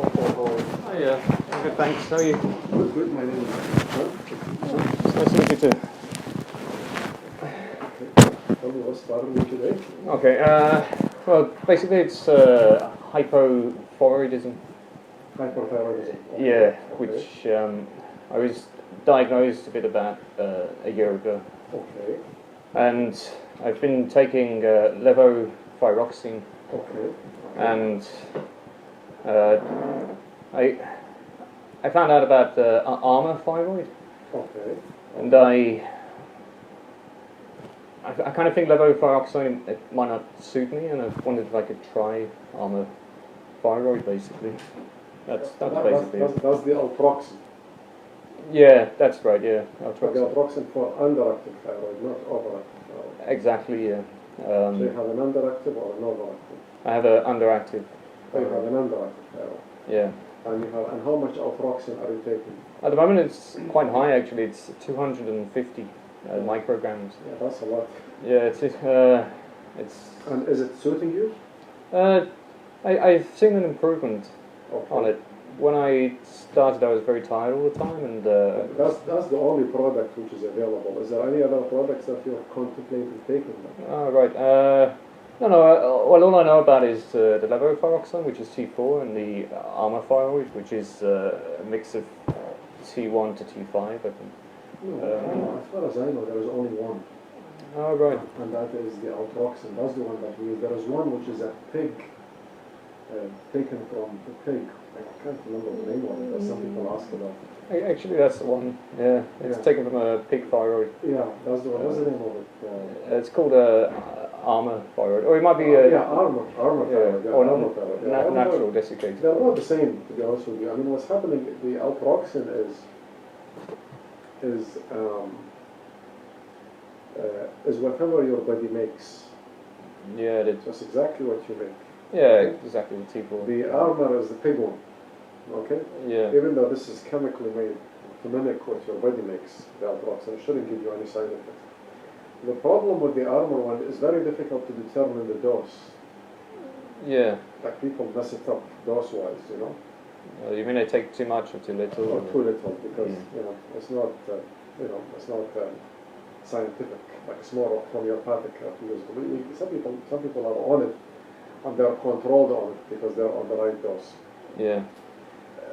Oh yeah, I'm good, thanks. How are you? Good, my name is It's nice to meet you too. Tell me what's bothering you today? Okay, well, basically it's hypothyroidism. Hyperthyroidism. Okay. Yeah, which I was diagnosed a bit about a year ago. Okay. And I've been taking levothyroxine, Okay. and I found out about Armour Thyroid, Okay. and I kind of think levothyroxine it might not suit me, and I wondered if I could try Armour Thyroid. Basically, that's basically it. That's the Alproxen. Yeah, that's right. Yeah, But the Alproxen for underactive thyroid, not overactive thyroid. exactly. Yeah. So you have an underactive or an overactive? I have an underactive. So you have an underactive thyroid. Yeah. And how much Alproxen are you taking? At the moment, it's quite high. Actually, it's 250 micrograms. Yeah, that's a lot. Yeah, it's. And is it suiting you? I've seen an improvement Okay. on it. When I started, I was very tired all the time, and That's the only product which is available. Is there any other products that you're contemplating taking? oh right. No. Well, all I know about is the levothyroxine, which is T4, and the Armour Thyroid, which is a mix of T1 to T5, I think. No, as far as I know, there is only one. Oh right. And that is the Alproxen. That's the one that we use. There is one which is a pig, taken from the pig. I can't remember the name of it, but some people ask about it. Actually, that's the one. Yeah, it's taken from a pig thyroid. Yeah, that's the one. What's the name of it? It's called Armour Thyroid, or it might be Armour Thyroid. or Armour Thyroid. natural desiccated. They're not the same, to be honest with you. I mean, what's happening? The Alproxen is whatever your body makes. Yeah, That's exactly what you make. yeah, exactly the T4. The Armour is the pig one. Okay. Yeah. Even though this is chemically made to mimic what your body makes, the Alproxen, it shouldn't give you any side effects. The problem with the Armour one is very difficult to determine the dose. Yeah. Like people mess it up dose-wise, you know. You mean they take too much or too little? Or too little, because it's not, it's not scientific. Like it's more homeopathic. Some people are on it, and they're controlled on it because they're on the right dose. Yeah.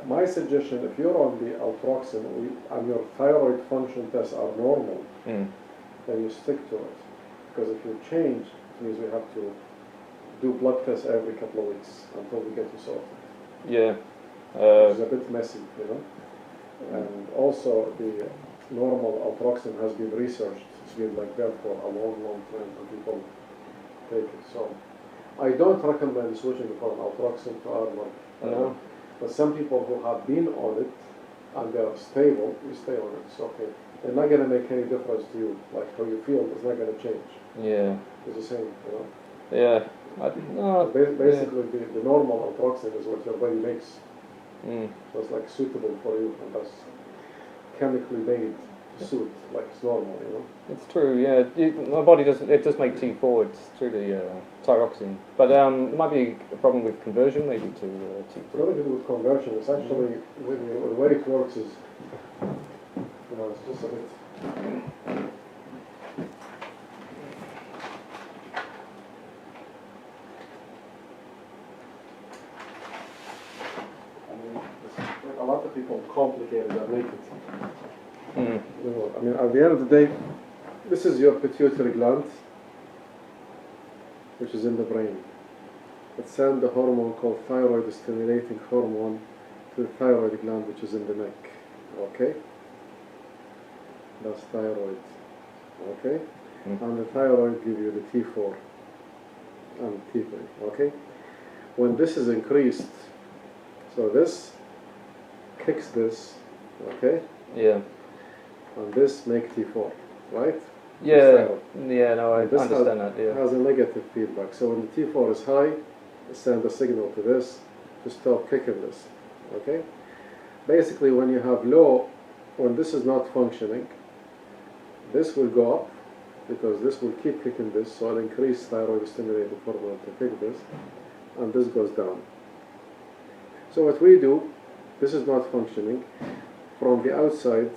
My suggestion, if you're on the Alproxen and your thyroid function tests are normal, then you stick to it. Because if you change, it means we have to do blood tests every couple of weeks until we get you sorted. Yeah. Which is a bit messy, you know. And also the normal Alproxen has been researched. It's been like that for a long, long time, and people take it. So I don't recommend switching from Alproxen to Armour. No. But some people who have been on it and they're stable, you stay on it. It's okay. They're not going to make any difference to you. Like how you feel is not going to change. Yeah. It's the same, you know. Yeah. Basically, the normal Alproxen is what your body makes. So it's like suitable for you, and that's chemically made to suit, like it's normal, you know. It's true. Yeah. My body doesn't. It does make T4. It's through the thyroxine, but there might be a problem with conversion, maybe to T4. Nothing to do with conversion. It's actually the way it works is, it's just a bit. A lot of people complicate it and make it. I mean, at the end of the day, this is your pituitary gland, which is in the brain. It sends the hormone called thyroid-stimulating hormone to the thyroid gland, which is in the neck. Okay? That's thyroid. Okay? And the thyroid gives you the T4 and T3. Okay? When this is increased, so this kicks this, okay? Yeah. And this makes T4, right? Yeah. Yeah. No, I understand that. Yeah. It has a negative feedback. So when the T4 is high, it sends a signal to this to stop kicking this, okay? Basically, when you have low, when this is not functioning, this will go up because this will keep kicking this, so it'll increase thyroid stimulated hormone to kick this, and this goes down. So what we do, this is not functioning. From the outside,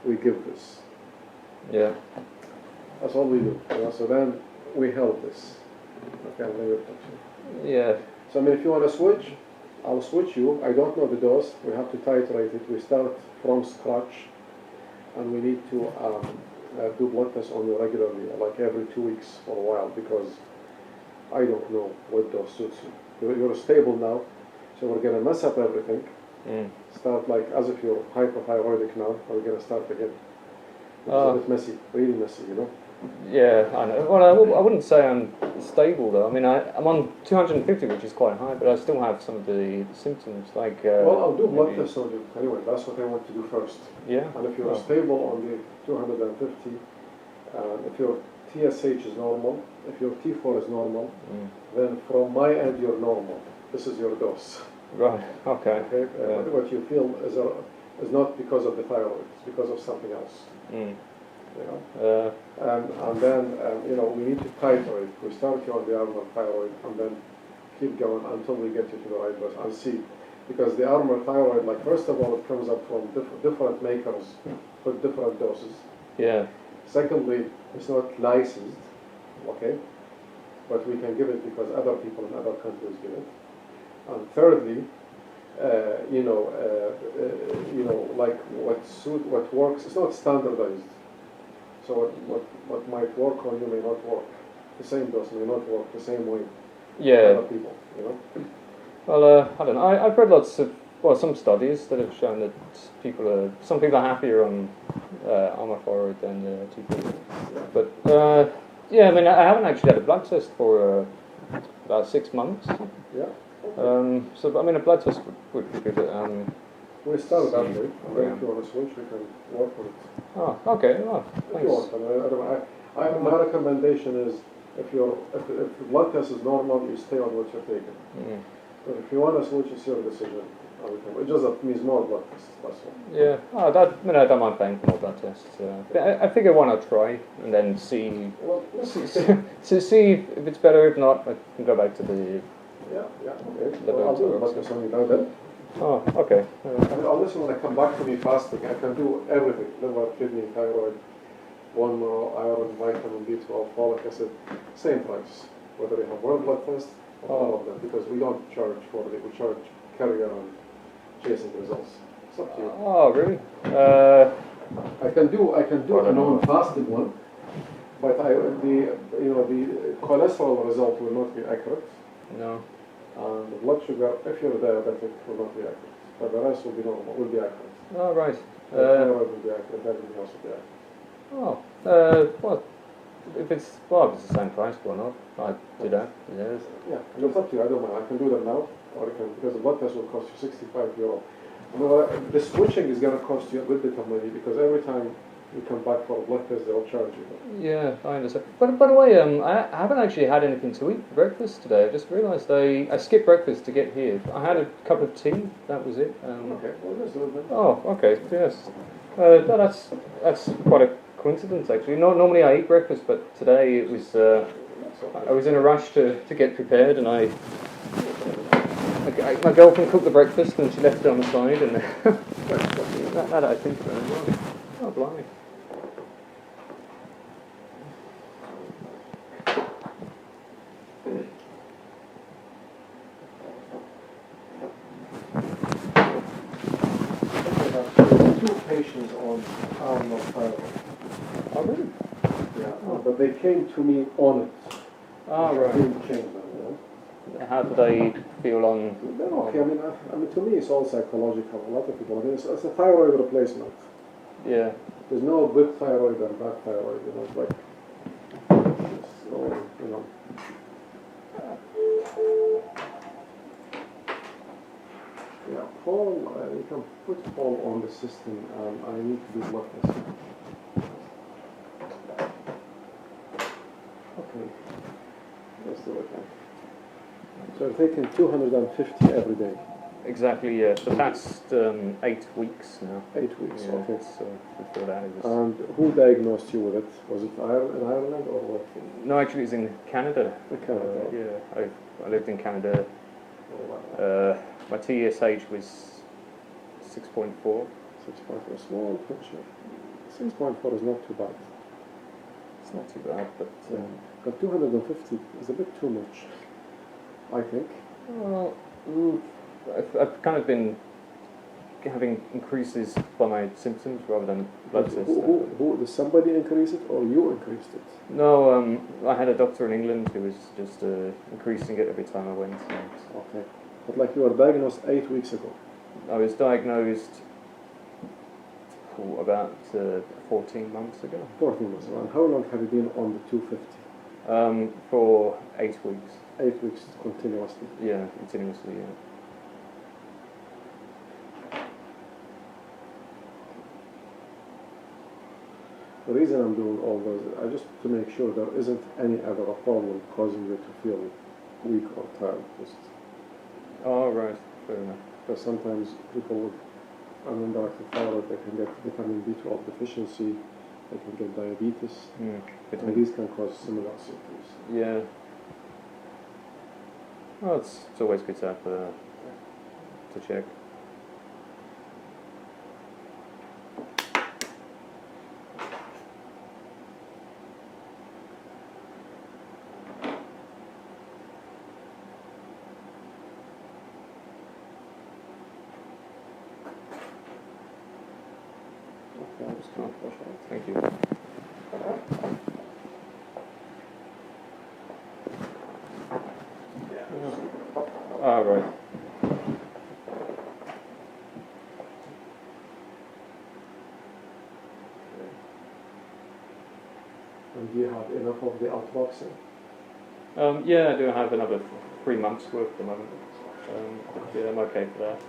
we give this. Yeah. That's all we do. So then we help this. Okay, then you're functioning. Yeah. So I mean, if you want to switch, I'll switch you. I don't know the dose. We have to titrate it. We start from scratch, and we need to do blood tests on you regularly, like every 2 weeks for a while, because I don't know what dose suits you. You're stable now, so we're going to mess up everything. Start like as if you're hypothyroidic now, and we're going to start again. It's a bit messy, really messy, you know? Yeah, I know. Well, I wouldn't say I'm stable though. I mean, I'm on 250, which is quite high, but I still have some of the symptoms. Like well, I'll do blood tests on you anyway. That's what I want to do first. Yeah. And if you're stable on the 250, if your TSH is normal, if your T4 is normal, then from my end you're normal. This is your dose. Right. Okay. Okay. What you feel is not because of the thyroid. It's because of something else. You know. And then you know, we need to titrate. We start you on the Armour Thyroid and then keep going until we get you to the right dose and see. Because the Armour Thyroid, like first of all, it comes up from different makers with different doses. Yeah. Secondly, it's not licensed, okay, but we can give it because other people in other countries give it. And thirdly, you know, like what works, it's not standardized. So what might work on you may not work. The same dose may not work the same way. Yeah. Other people, you know. Well, I don't know. I've read lots of some studies that have shown that some people are happier on Armour Thyroid than TP. But yeah, I mean, I haven't actually had a blood test for about 6 months. Yeah. Okay. So I mean, a blood test would be good. We start that way, and then if you want to switch, we can work on it. Oh, okay. Well, if you want. My recommendation is if the blood test is normal, you stay on what you're taking. But if you want to switch, it's your decision. It just means more blood tests, that's all. Yeah, I don't mind paying for more blood tests. I figure why not try and then see. Well, see if it's better. If not, I can go back to the. Yeah, okay. Well, I'll do a blood test on you now then. Oh, okay. And unless you want to come back to me fasting, I can do everything: liver, kidney, thyroid, bone marrow, iron, vitamin B12, folic acid, same price. Whether you have one blood test or all of them, because we don't charge for it. We charge carrier and chasing results. It's up to you. Oh, really? I can do a non-fasted one, but the cholesterol result will not be accurate. No. And the blood sugar, if you're diabetic, will not be accurate. But the rest will be normal, will be accurate. Oh, right. The thyroid will be accurate, everything else will be accurate. Oh, well, if it's the same price, why not? I do that. Yes. Yeah, it's up to you. I don't mind. I can do them now, or I can, because the blood test will cost you €65. You know, the switching is going to cost you a good bit of money because every time you come back for a blood test, they'll charge you. Yeah, I understand. But by the way, I haven't actually had anything to eat for breakfast today. I just realised I skipped breakfast to get here. I had a cup of tea. That was it. Okay. Well, let's do it then. Oh, okay. Yes. That's quite a coincidence actually. Normally I eat breakfast, but today it was. I was in a rush to get prepared, and my girlfriend cooked the breakfast and she left it on the side, and that I think so. Oh, blimey. I have 2 patients on Armour Thyroid. Oh, really? Yeah, but they came to me on it. Ah, right. I didn't change them, you know. How do they feel on? They're okay. I mean, to me, it's all psychological. A lot of people. I mean, it's a thyroid replacement. Yeah. There's no good thyroid and bad thyroid. You know, it's like, it's all, you know. Yeah, Paul. You can put Paul on the system. I need to do blood test. Okay. Let's do it then. So I'm taking 250 every day. Exactly, yeah. So that's 8 weeks now. 8 weeks, Yeah, okay. So before that it was... And who diagnosed you with it? Was it in Ireland or what? No, actually it was in Canada. In Canada. Yeah, I lived in Canada my TSH was 6.4. 6.4, small picture. 6.4 is not too bad. It's not too bad, but But 250 is a bit too much, I think. well, I've kind of been having increases by my symptoms rather than blood test. Who did somebody increase it or you increased it? No, I had a doctor in England who was just increasing it every time I went. Okay. But like you were diagnosed 8 weeks ago. I was diagnosed about 14 months ago. 14 months ago. And how long have you been on the 250? For 8 weeks. 8 weeks continuously. Yeah, continuously, yeah. The reason I'm doing all those is just to make sure there isn't any other problem causing you to feel weak or tired. Oh, right, fair enough. Because sometimes people with undirected thyroid, they can get vitamin B12 deficiency, they can get diabetes, and these can cause similar symptoms. Yeah. Well, it's always good to have to check. Okay, I'm just going to push out. Thank you. Ah, right. And do you have enough of the altoxin? Yeah, I do have another 3 months worth at the moment. But yeah, I'm okay for that.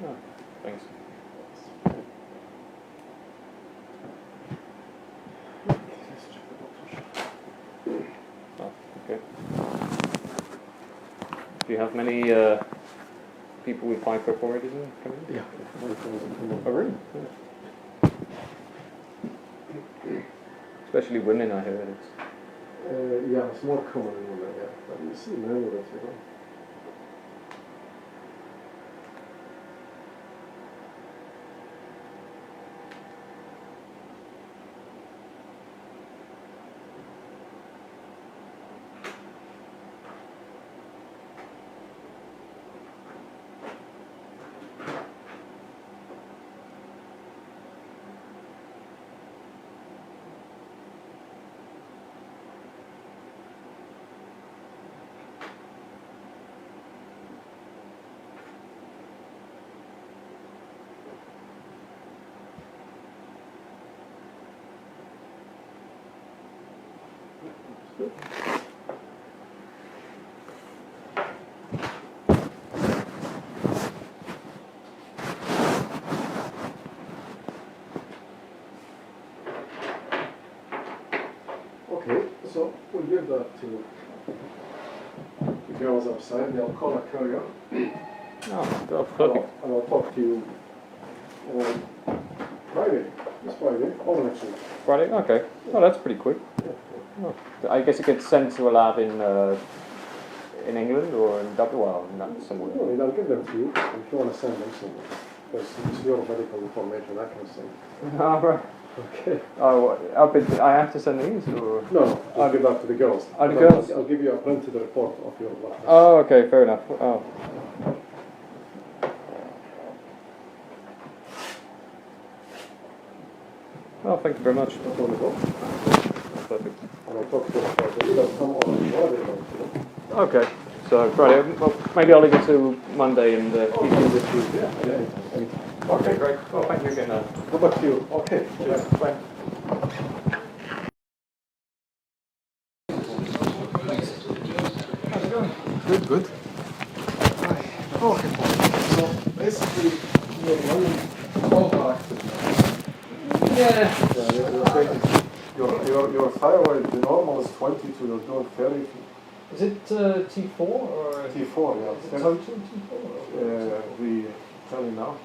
Oh, thanks. Oh, okay. Do you have many people with hyperthyroidism coming in? Yeah. Oh, really? Yeah. Especially women, I heard it's. Yeah, it's more common in women, yeah. But you see men with it, you know. Good. Okay, so we'll give that to the girls outside. They'll call a courier. Oh, perfect. And I'll talk to you on Friday. This Friday, or next week. Friday? Okay. Oh, that's pretty quick. Yeah. Oh. I guess it gets sent to a lab in England or in Dublin, well, not somewhere. No, I'll give them to you if you want to send them somewhere. Because it's your medical information, I can send. Oh, right. Okay. Oh, I have to send these, or? No, I'll give that to the girls. Oh, the girls? I'll give you a printed report of your blood test. Oh, okay, fair enough. Oh. Oh, thank you very much. That's on the go. Perfect. And I'll talk to you about it. Either come on Friday or Okay. So Friday. Well, maybe I'll leave it to Monday and Oh, keep yeah, you. this week, yeah. Okay, great. Well, thank you again. How about you? Okay. Cheers. Bye. How's it going? Good, good. Okay. So basically, you're running overactive. Yeah. Yeah, you're taking your thyroid, the normal is 22, you're doing 32. Is it T4 or T4, yeah. is it total T4? We tell you now.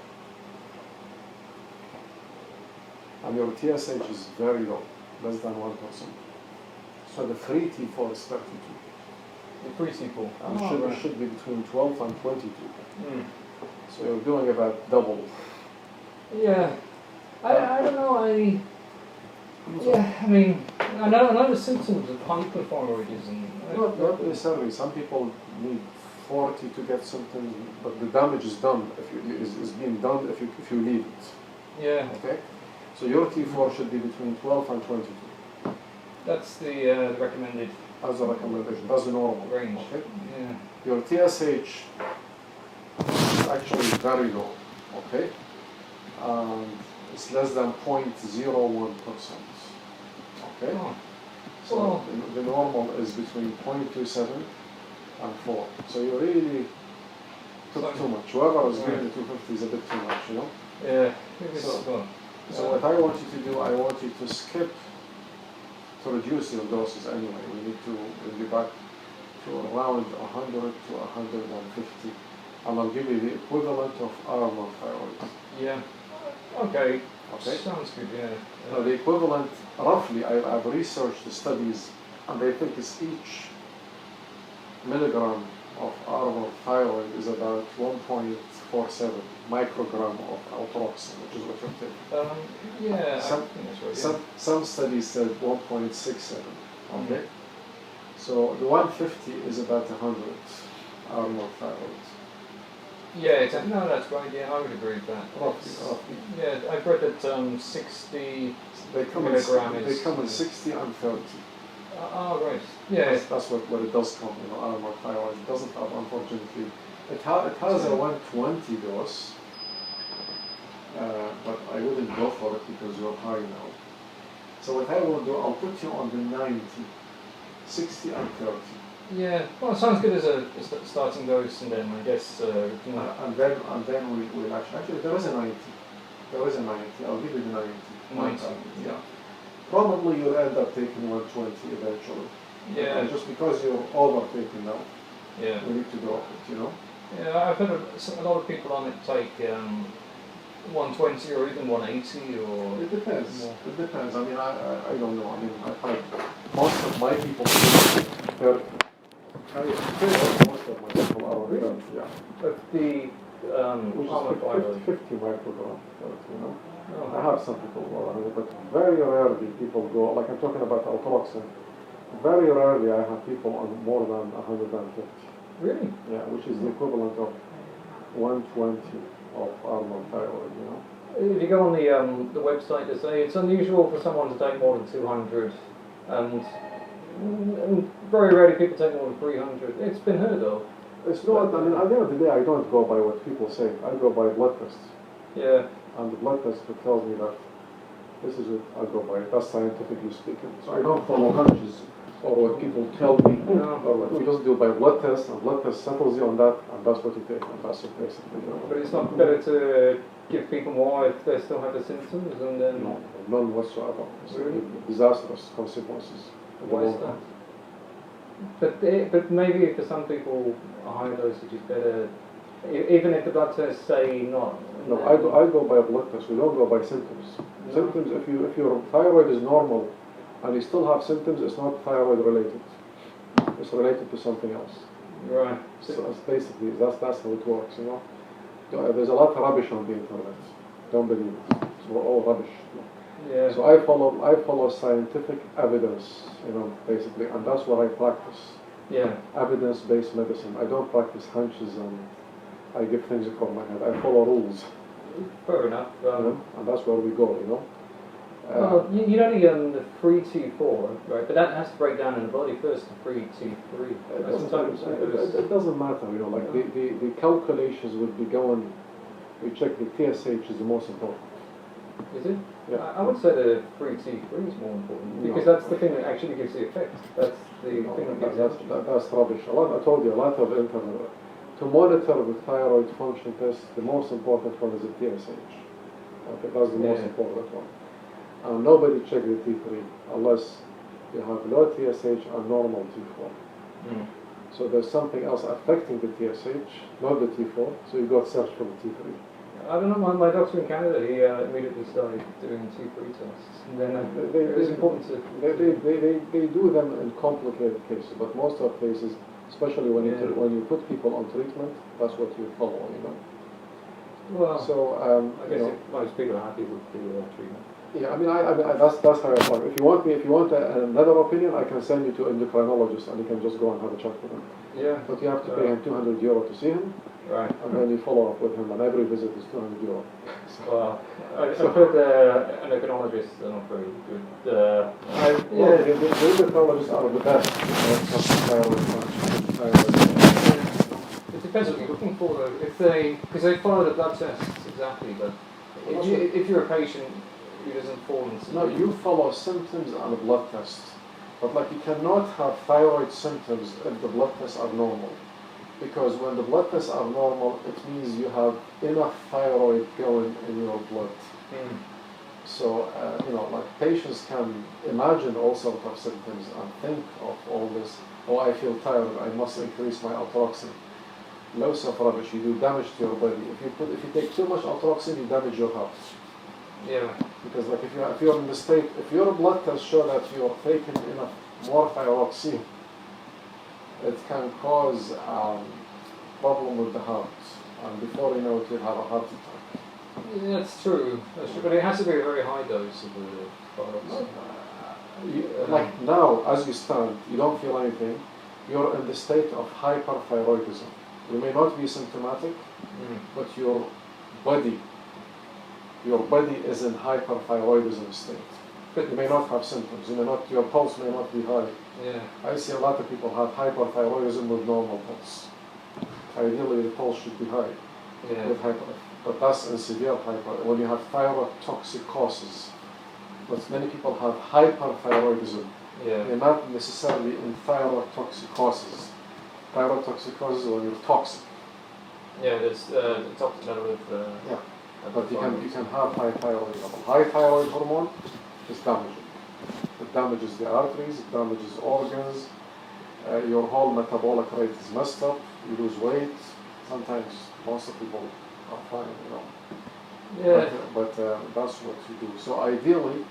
And your TSH is very low, less than 1%. So the free T4 is 32. The free T4. It should be between 12 and 22. Mm. So you're doing about double. Yeah. I don't know. Yeah. I mean, I know the symptoms of hypothyroidism. Not necessarily. Some people need 40 to get symptoms, but the damage is done is being done if you leave it. Yeah. Okay. So your T4 should be between 12 and 22. That's the recommended. As a recommendation, that's the normal range. Okay. Yeah. Your TSH is actually very low. Okay. It's less than 0.01%. Okay. Oh. So Well. the normal is between 0.27 and 4. So you really took too much. Whoever is doing the 250 is a bit too much, you know? Yeah. So what I want you to do, I want you to skip to reduce your doses anyway. We need to bring you back to around 100 to 150. And I'll give you the equivalent of Armour Thyroid. Yeah. Okay. Okay? Sounds good, yeah. Now the equivalent, roughly, I've researched the studies, and they think it's each milligram of Armour Thyroid is about 1.47 microgram of altroxin, which is what you're taking. Yeah, Some- I think that's right, Some studies said 1.67. Okay, so the 150 is about 100 Armour Thyroid. yeah. No, that's right, yeah, I would agree with that. Roughly. Yeah, I've read that 60 They come in milligram they is... come in 60 and 30. Right. Yeah. That's what it does come, Armour Thyroid. It doesn't have, unfortunately, it has a 120 dose, but I wouldn't go for it because you're high now. So what I will do, I'll put you on the 90, 60 and 30. Yeah, well, it sounds good as a starting dose, and then I guess we can... And then we'll actually, there is a 90. There is a 90. I'll give you the 90. 90. Yeah. Probably you'll end up taking 120 eventually. Yeah. And just because you're overtaking now, Yeah. we need to drop it, Yeah, I've heard a lot of people on it take 120 or even 180 or... It depends. more. It depends. I mean, I don't know. I mean, I've had most of my people, most of my people are on 30, yeah. But the Armour Which Thyroid... is 50 microgram, Oh. I have some people who are 100, but very rarely people go, like I'm talking about altroxin, very rarely I have people on more than 150. Really? Yeah, which is the equivalent of 120 of Armour Thyroid, If you go on the website, they say it's unusual for someone to take more than 200, and very rarely people take more than 300. It's been heard of. It's not, I mean, at the end of the day, I don't go by what people say. I go by blood tests. Yeah. And the blood test tells me that this is it, I go by it. That's scientifically speaking. So I don't follow hunches or what people tell me. No. Or what we just do by blood test, and blood test settles you on that, and that's what you take, and that's it basically. But it's not better to give people more if they still have the symptoms, and then... No, none whatsoever. It's Really? disastrous consequences. Why is that? But maybe for some people a higher dosage is better, even if the blood tests say not. No, I go by a blood test. We don't go by symptoms. No. Symptoms, if your thyroid is normal and you still have symptoms, it's not thyroid related. It's related to something else. Right. So it's basically, that's how it works, There's a lot of rubbish on the internet. Don't believe it. It's all rubbish. Yeah. So I follow scientific evidence, basically, and that's what I practice. Yeah. Evidence-based medicine. I don't practice hunches and I give things across my head. I follow rules. Fair enough. And that's where we go, Well, you know the free T4, right? But that has to break down in the body first, the free T3. It doesn't matter, you know, like the calculations would be going, we check the TSH is the most important. Is it? Yeah. I would say the free T3 is more important, because that's the thing that actually gives the effect. That's the thing that gives that's rubbish. I told you, a lot of internet. To monitor the thyroid function test, the most important one is the TSH. Okay, that's the most important one. And nobody check the T3 unless you have low TSH and normal T4. Mm. So there's something else affecting the TSH, not the T4, so you got to search for the T3. I don't know, my doctor in Canada, he immediately started doing T3 tests. And then it was important to... They do them in complicated cases, but most of cases, especially when you put people on treatment, that's what you follow, you know. Well, so I guess if most people are happy with the treatment. Yeah, I mean, that's how I thought. If you want another opinion, I can send you to an endocrinologist, and you can just go and have a chat with him. Yeah. But you have to pay him €200 to see him. Right. And then you follow up with him, and every visit is €200. Well, I've heard endocrinologists are not very good. The endocrinologists are the best when it comes to thyroid. It depends what you're looking for, though. Because they follow the blood tests exactly, but if you're a patient who doesn't fall into... No, you follow symptoms on a blood test. But like you cannot have thyroid symptoms if the blood tests are normal. Because when the blood tests are normal, it means you have enough thyroid going in your blood. Mm. So, like patients can imagine all sorts of symptoms and think of all this. Oh, I feel tired, I must increase my altroxin. Loads of rubbish, you do damage to your body. If you take too much altroxin, you damage your heart. Yeah. Because like if you're in the state, if your blood tests show that you're taking enough more thyroxine, it can cause problem with the heart, and before you know it, you'll have a heart attack. Yeah, that's true. But it has to be a very high dose of the thyroxine. Like now, as you stand, you don't feel anything. You're in the state of hyperthyroidism. You may not be symptomatic, but your body is in hyperthyroidism state. You may not have symptoms. Your pulse may not be high. Yeah. I see a lot of people have hyperthyroidism with normal pulse. Ideally, the pulse should be high. Yeah. But that's in severe when you have thyrotoxicosis. But many people have hyperthyroidism. Yeah. They're not necessarily in thyrotoxicosis. Thyrotoxicosis is when you're toxic. Yeah, there's the toxic level of yeah. But you can have high thyroid level. High thyroid hormone is damaging. It damages the arteries, it damages organs, your whole metabolic rate is messed up, you lose weight. Sometimes most of people are fine, Yeah. But that's what you do. So ideally,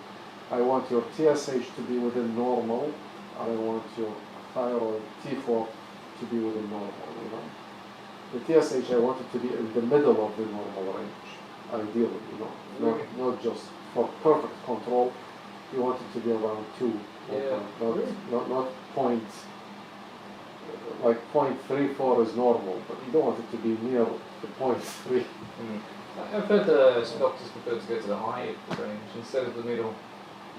I want your TSH to be within normal, and I want your thyroid T4 to be within normal, The TSH, I want it to be in the middle of the normal range, ideally, not just for perfect control. You want it to be around 2, not point, like 0.34 is normal, but you don't want it to be near the 0.3. I've heard some doctors prefer to go to the high range instead of the middle.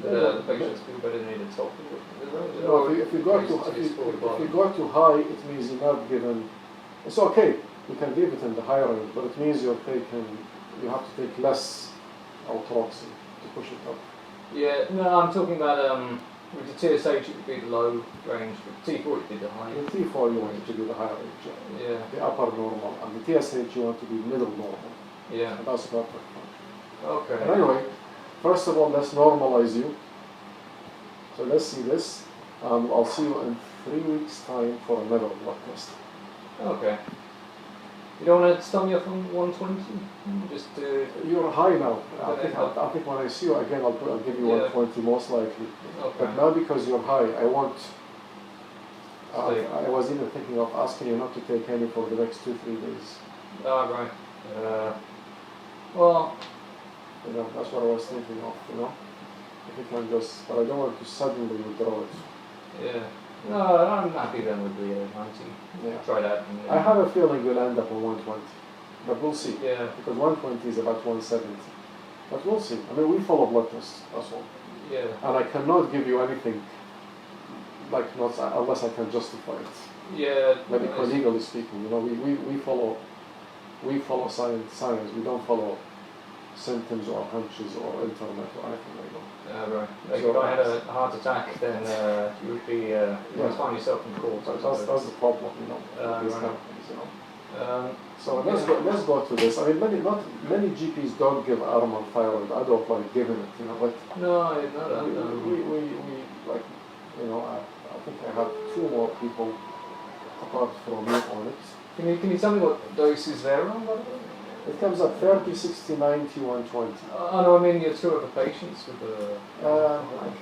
The patients feel better near the top of the range. No, if you go too high, it means you're not given. It's okay, you can leave it in the high range, but it means you have to take less altroxin to push it up. Yeah, no, I'm talking about with the TSH it would be the low range, but T4 it would be the high. The T4 you want it to be the high range, yeah. The upper normal, and the TSH you want to be middle normal. Yeah. And that's perfect. Okay. But anyway, first of all, let's normalize you. So let's see this. I'll see you in 3 weeks' time for another blood test. Okay. You don't want to start me off on 120? Just You're high now. I think when I see you again, I'll give you 120 most likely. Okay. But now because you're high, I was even thinking of asking you not to take any for the next 2-3 days. Ah, right. Well, that's what I was thinking of. If you can just, but I don't want to suddenly withdraw it. Yeah. No, I'm happy then with the 90. Yeah. Try that. I have a feeling we'll end up on 120, but we'll see. Yeah. Because 120 is about 170. But we'll see. I mean, we follow blood tests, that's all. Yeah. And I cannot give you anything, like, not unless I can justify it. Yeah. Medical, legally speaking, you know, we follow science. We don't follow symptoms or hunches or internet or anything like that. Right. Like So if I had a heart attack, then you would be you would find yourself in court. That's the problem, you know. These right. kind of things, you know. So yeah. let's go to this. I mean, not many GPs don't give Armour Thyroid. I don't like giving it, you know. But No, I didn't know that. we like, you know, I think I have 2 more people apart from me on it. Can you tell me what doses they're on, by the way? It comes up 30, 60, 90, 120. Oh no, I mean your 2 other patients with the. I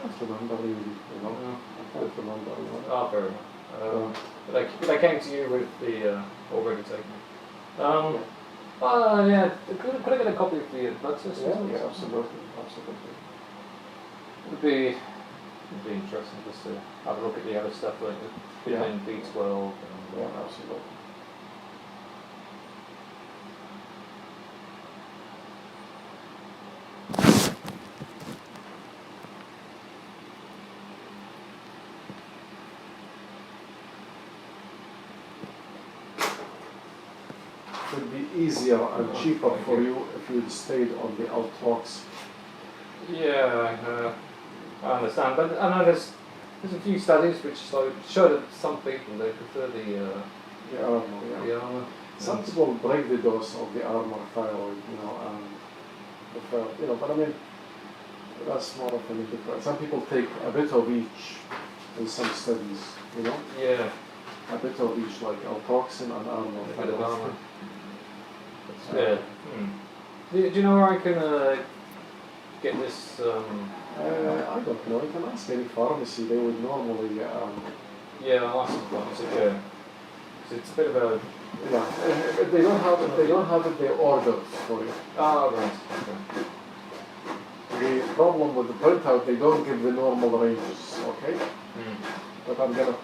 can't remember really, you know. I can't remember. You know. Oh, fair enough. But I came to you with the already taken. Yeah. Could I get a copy of the blood test? Yeah, absolutely. It'd be interesting just to have a look at the other stuff like the vitamin B12. Yeah, absolutely. It would be easier and cheaper for you if you'd stayed on the Altrox. Yeah, I understand, but I know there's a few studies which show that some people they prefer the Armour. Some people break the dose of the Armour Thyroid, you know, and prefer, you know, but I mean, that's more of an indifferent. Some people take a bit of each in some studies, you know. Yeah. A bit of each, like Altoxin and Armour Thyroid. Yeah. Do you know where I can get this? I don't know. You can ask any pharmacy. They would normally. Yeah, I'll ask them. It's a bit of a. Yeah. If they don't have it, they order it for you. Ah, right. Okay. The problem with the printout, they don't give the normal ranges. Okay. But I'm gonna.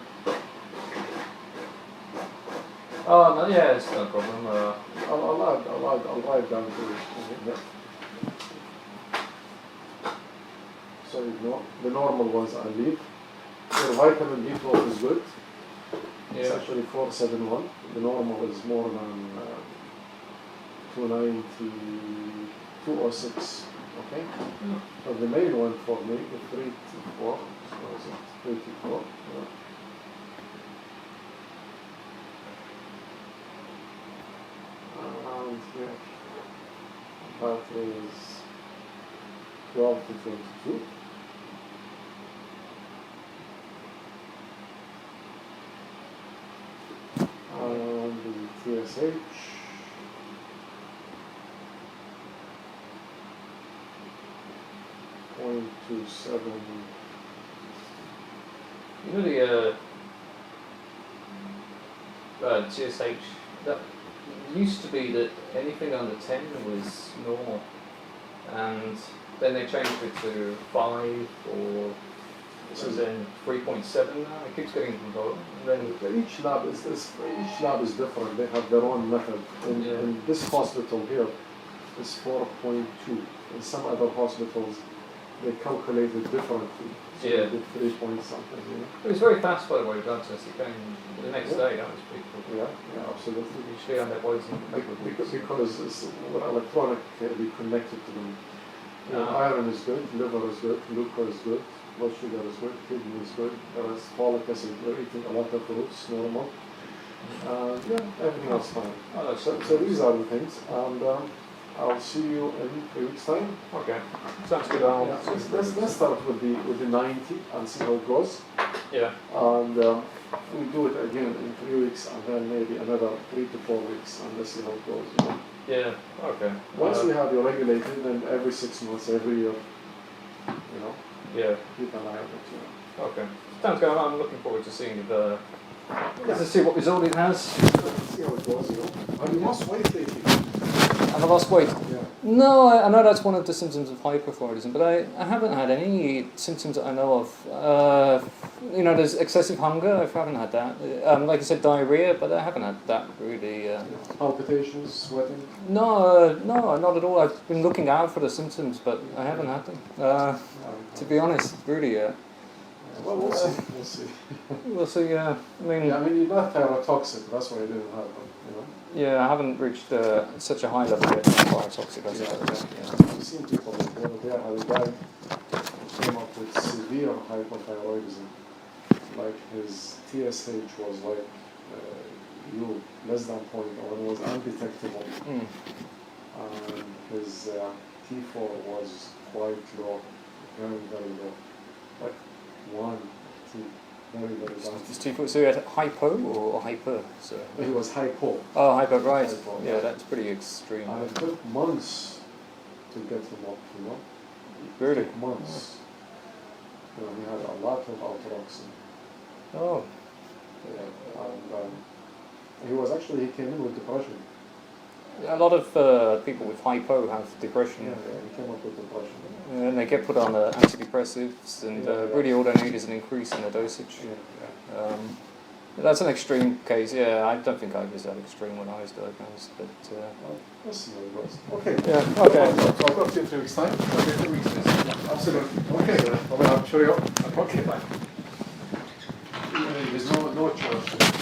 Oh no, yeah, it's no problem. I'll write down to you. Yeah. So you know, the normal ones I leave. Your vitamin B12 is good. It's actually 471. The normal is more than 290, 206. Okay? But the main one for me, the 324, so is it 34? Yeah. And here, that is 12 to 22. And the TSH, .27. You know the TSH, that used to be that anything under 10 was normal, and then they changed it to 5 or then 3.7 now. It keeps getting lower. Then each lab is different. They have their own method. In this hospital here, it's 4.2. In some other hospitals, they calculate it differently. So they did 3 point something. You know? It was very fast, by the way, blood test. It came the next day. That was pretty cool. Yeah, absolutely. Usually on their bodies in a couple of weeks. Because we're electronically connected to them. Iron is good, liver is good, glucose is good, blood sugar is good, kidney is good, there is folic acid, we're eating a lot of fruits, normal. Everything else fine. So these are the things, and I'll see you in 3 weeks' time. Okay, sounds good. Let's start with the 90 and see how it goes. Yeah. And we'll do it again in 3 weeks, and then maybe another 3 to 4 weeks, and let's see how it goes. You know? Yeah. Okay. Once we have you regulated, then every 6 months, every year, you know. Yeah. Keep an eye on it. You know. Okay. Sounds good. I'm looking forward to seeing the. To see what result it has. See how it goes. You know. Have you lost weight lately? Have I lost weight? Yeah. No, I know that's one of the symptoms of hyperthyroidism, but I haven't had any symptoms that I know of. you know, there's excessive hunger. I haven't had that. Like I said, diarrhea, but I haven't had that really. Palpitations, sweating? No, not at all. I've been looking out for the symptoms, but I haven't had them. To be honest, really. Well, we'll see. We'll see. We'll see. I mean, Yeah, I mean, you're not thyrotoxic. That's why you didn't have them. You know. yeah, I haven't reached such a high level yet of thyrotoxic. I suppose. I've seen people like the other day. I had a guy who came up with severe hypothyroidism. Like his TSH was like less than 0.1, it was undetectable. And his T4 was quite low, very, very low. Like 1, 2, very, very low. So you had hypo or hyper? So. He was hypo. Oh, hypo, right. Hypo, yeah, that's pretty extreme. And it took months to get him up, you know? Really? It took months. You know, he had a lot of autoroxin. Oh. Yeah, and he came in with depression. A lot of people with hypo have depression. Yeah, he came up with depression. And they get put on antidepressives, and really all they need is an increase in the dosage. That's an extreme case. Yeah, I don't think I was that extreme when I was diagnosed, but. We'll see how it goes. Okay. Yeah. Okay. So I'll talk to you in 3 weeks' time. Okay, 3 weeks. Yeah, absolutely. Okay. Well, I'm sure you're. Okay. Bye. There's no choice.